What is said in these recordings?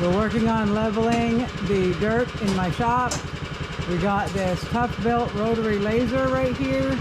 We're working on leveling the dirt in my shop. We got this tough-built rotary laser right here.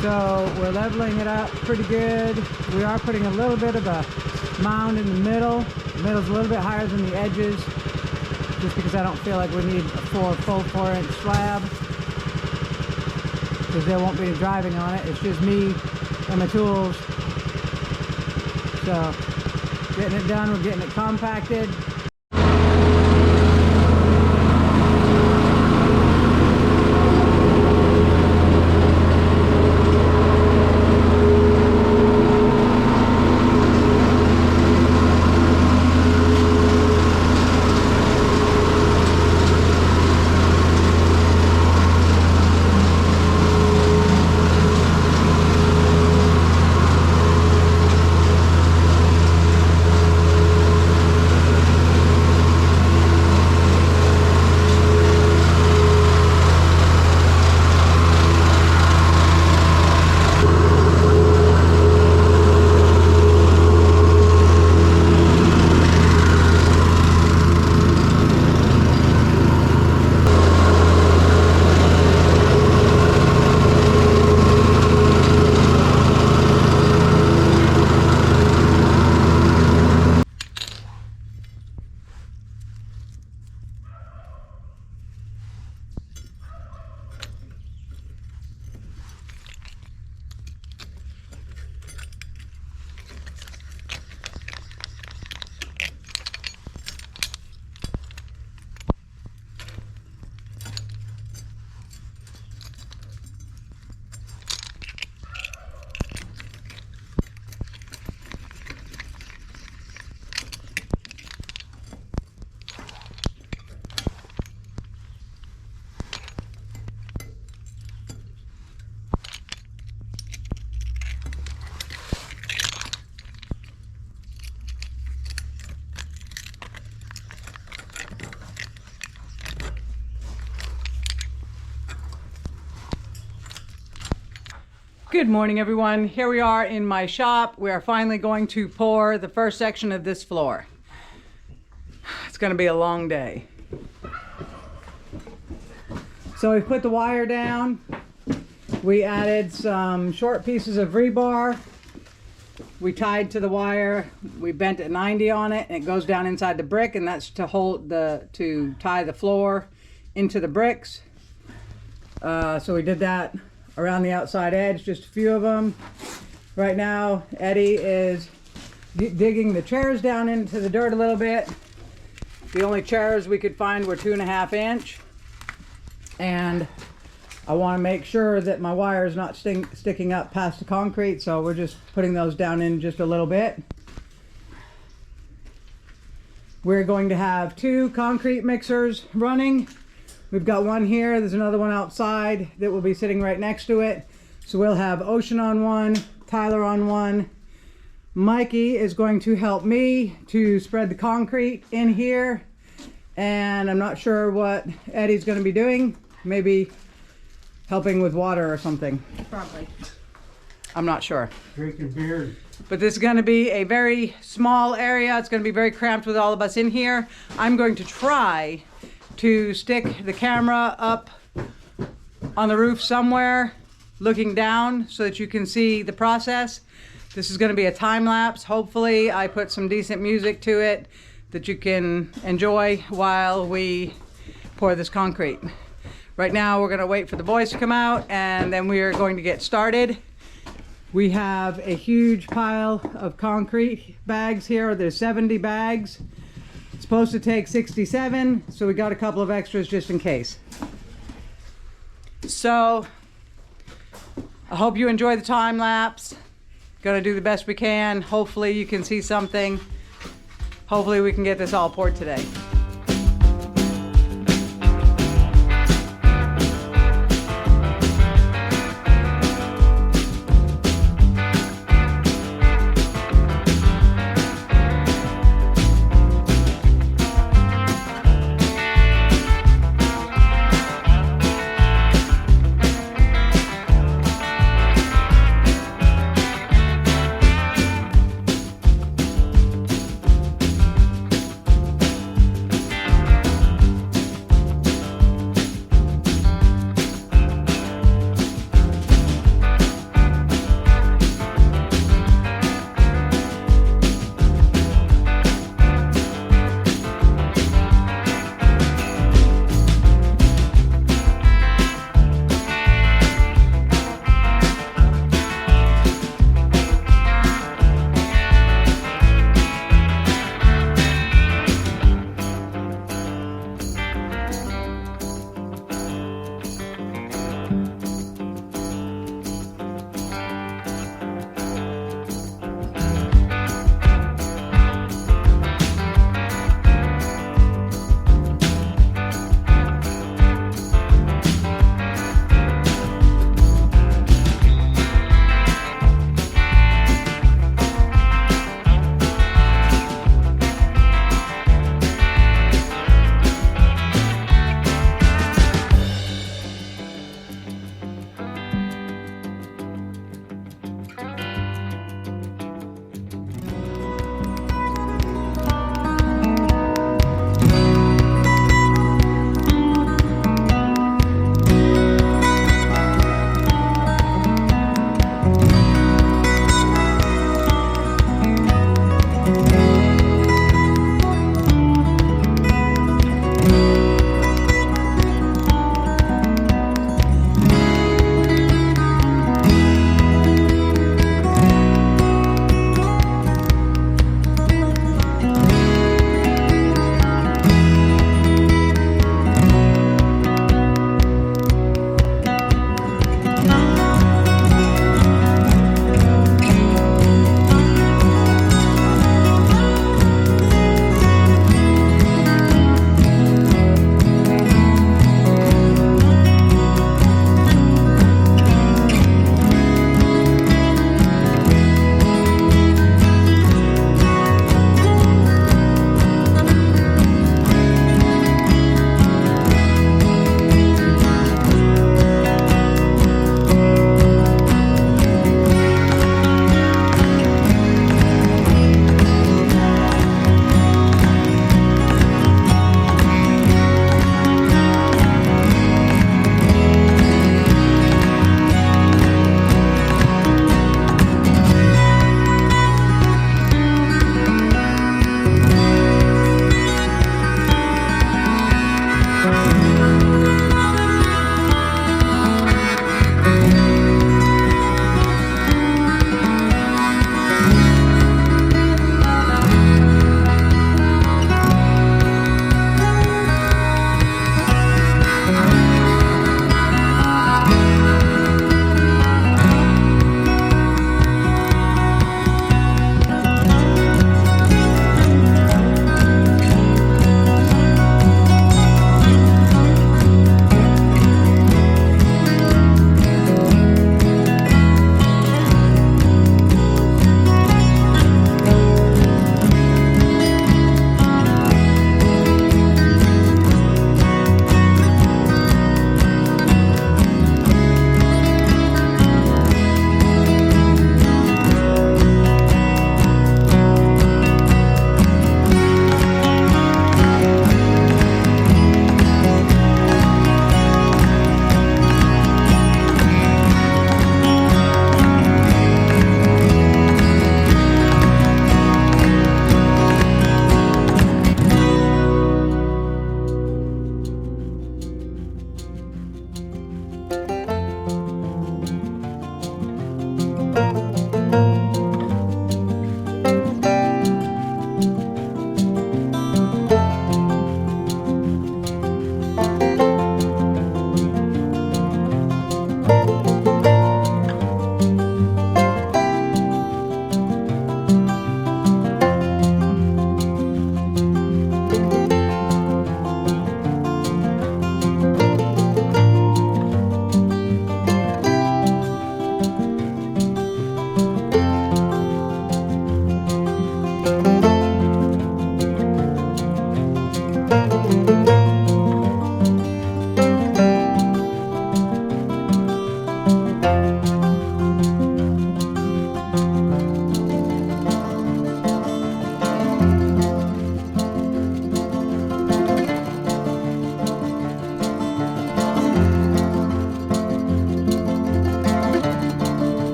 So we're leveling it up pretty good. We are putting a little bit of a mound in the middle. The middle's a little bit higher than the edges, just because I don't feel like we need a full 4-inch slab, because there won't be any driving on it. It's just me and my tools. So getting it done, we're getting it compacted. Good morning, everyone. Here we are in my shop. We are finally going to pour the first section of this floor. It's going to be a long day. So we put the wire down. We added some short pieces of rebar. We tied to the wire. We bent at 90 on it, and it goes down inside the brick, and that's to tie the floor into the bricks. So we did that around the outside edge, just a few of them. Right now, Eddie is digging the chairs down into the dirt a little bit. The only chairs we could find were 2.5 inch. And I want to make sure that my wire is not sticking up past the concrete, so we're just putting those down in just a little bit. We're going to have 2 concrete mixers running. We've got one here, there's another one outside that will be sitting right next to it. So we'll have Ocean on one, Tyler on one. Mikey is going to help me to spread the concrete in here. And I'm not sure what Eddie's going to be doing. Maybe helping with water or something. Probably. I'm not sure. Drinking beer. But this is going to be a very small area. It's going to be very cramped with all of us in here. I'm going to try to stick the camera up on the roof somewhere, looking down so that you can see the process. This is going to be a time lapse. Hopefully I put some decent music to it that you can enjoy while we pour this concrete. Right now we're going to wait for the boys to come out, and then we are going to get started. We have a huge pile of concrete bags here. There's 70 bags. It's supposed to take 67, so we got a couple of extras just in case. So I hope you enjoy the time lapse. Gonna do the best we can. Hopefully you can see something. Hopefully we can get this all poured today.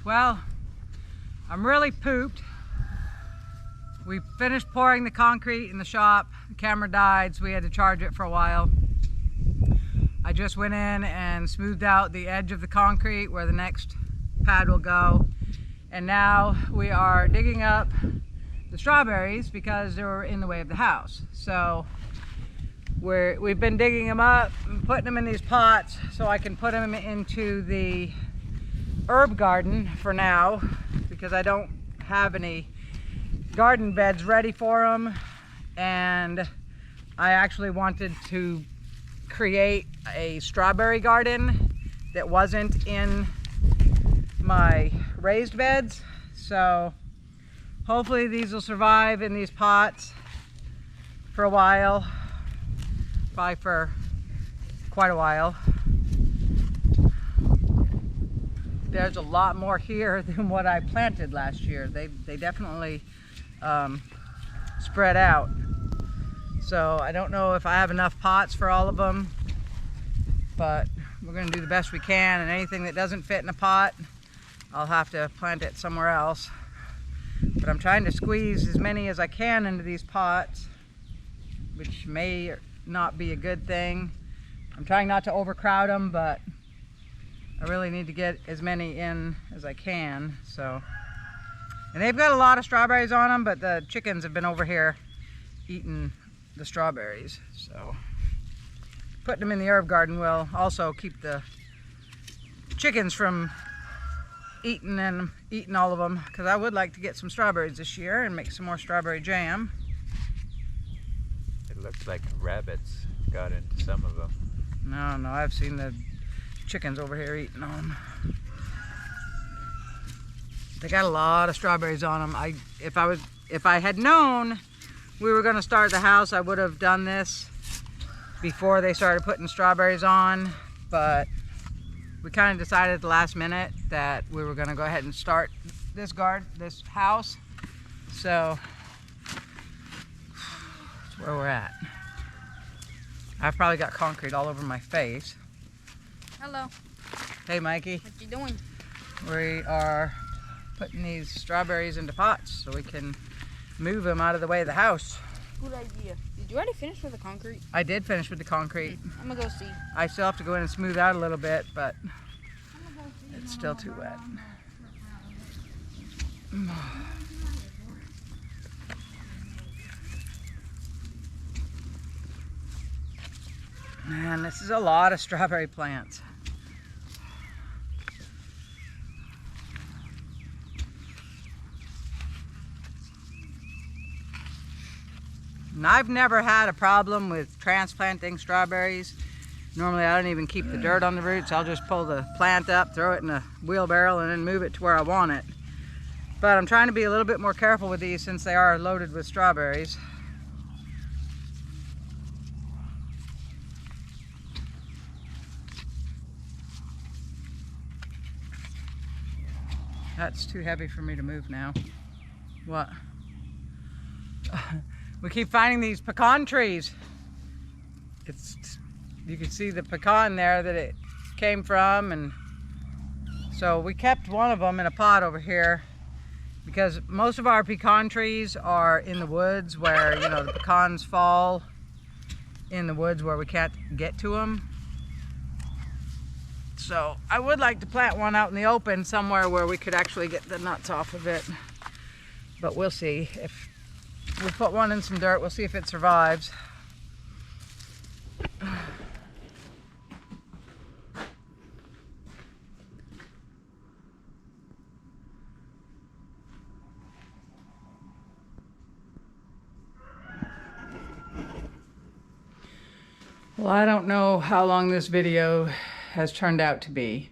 Well, I'm really pooped. We finished pouring the concrete in the shop. The camera died, so we had to charge it for a while. I just went in and smoothed out the edge of the concrete where the next pad will go. And now we are digging up the strawberries because they were in the way of the house. So we've been digging them up and putting them in these pots so I can put them into the herb garden for now, because I don't have any garden beds ready for them, and I actually wanted to create a strawberry garden that wasn't in my raised beds. So hopefully these will survive in these pots for a while, probably for quite a while. There's a lot more here than what I planted last year. They definitely spread out. So I don't know if I have enough pots for all of them, but we're going to do the best we can, and anything that doesn't fit in a pot, I'll have to plant it somewhere else. But I'm trying to squeeze as many as I can into these pots, which may not be a good thing. I'm trying not to overcrowd them, but I really need to get as many in as I can. So, and they've got a lot of strawberries on them, but the chickens have been over here eating the strawberries. So putting them in the herb garden will also keep the chickens from eating all of them, because I would like to get some strawberries this year and make some more strawberry jam. It looks like rabbits got into some of them. No, I've seen the chickens over here eating on them. They got a lot of strawberries on them. If I had known we were going to start the house, I would have done this before they started putting strawberries on, but we kind of decided at the last minute that we were going to go ahead and start this house. So that's where we're at. I've probably got concrete all over my face. Hello. Hey, Mikey. What you doing? We are putting these strawberries into pots so we can move them out of the way of the house. Good idea. Did you already finish with the concrete? I did finish with the concrete. I'm gonna go see. I still have to go in and smooth out a little bit, but it's still too wet. Man, this is a lot of strawberry plants. And I've never had a problem with transplanting strawberries. Normally I don't even keep the dirt on the roots. I'll just pull the plant up, throw it in a wheelbarrow, and then move it to where I want it. But I'm trying to be a little bit more careful with these since they are loaded with strawberries. That's too heavy for me to move now. What? We keep finding these pecan trees. You can see the pecan there that it came from, and so we kept one of them in a pot over here because most of our pecan trees are in the woods where, you know, the pecans fall in the woods where we can't get to them. So I would like to plant one out in the open somewhere where we could actually get the nuts off of it. but we'll see. If we put one in some dirt, we'll see if it survives. Well, I don't know how long this video has turned out to be,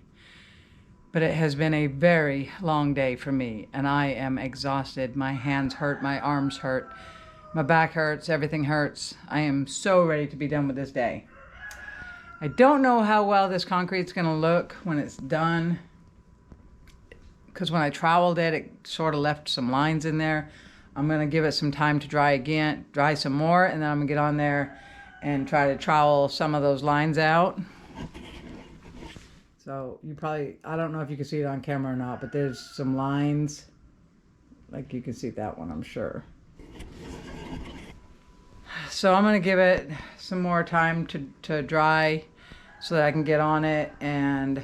but it has been a very long day for me, and I am exhausted. My hands hurt, my arms hurt, my back hurts, everything hurts. I am so ready to be done with this day. I don't know how well this concrete's gonna look when it's done, because when I troweled it, it sort of left some lines in there. I'm gonna give it some time to dry again, dry some more, and then I'm gonna get on there and try to trowel some of those lines out. So you probably, I don't know if you can see it on camera or not, but there's some lines. Like you can see that one, I'm sure. So I'm gonna give it some more time to dry so that I can get on it, and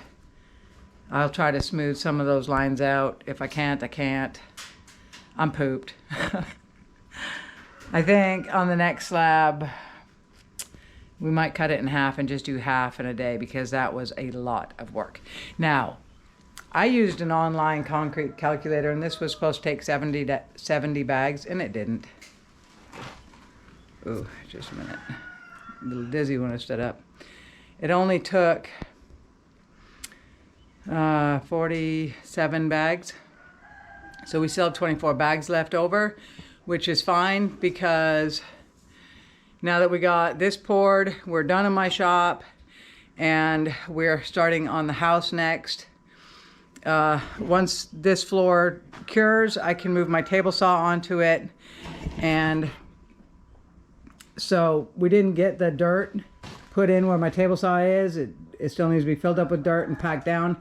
I'll try to smooth some of those lines out. If I can't, I can't. I'm pooped. I think on the next slab, we might cut it in half and just do half in a day, because that was a lot of work. Now, I used an online concrete calculator, and this was supposed to take 70 bags, and it didn't. Ooh, just a minute. A little dizzy when I stood up. It only took 47 bags. So we still have 24 bags left over, which is fine, because now that we got this poured, we're done in my shop, and we're starting on the house next. Once this floor cures, I can move my table saw onto it. And so we didn't get the dirt put in where my table saw is. It still needs to be filled up with dirt and packed down.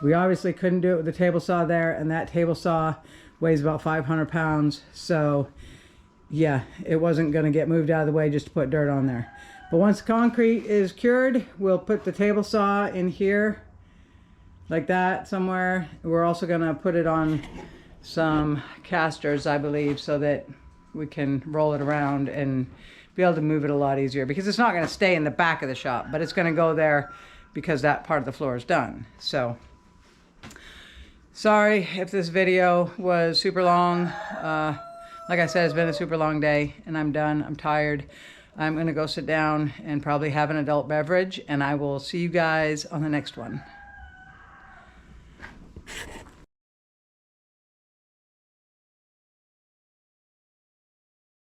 We obviously couldn't do it with the table saw there, and that table saw weighs about 500 pounds. So yeah, it wasn't going to get moved out of the way just to put dirt on there. But once the concrete is cured, we'll put the table saw in here like that somewhere. We're also going to put it on some casters, I believe, so that we can roll it around and be able to move it a lot easier, because it's not going to stay in the back of the shop, but it's going to go there because that part of the floor is done. So sorry if this video was super long. Like I said, it's been a super long day, and I'm done. I'm tired. I'm going to go sit down and probably have an adult beverage, and I will see you guys on the next one.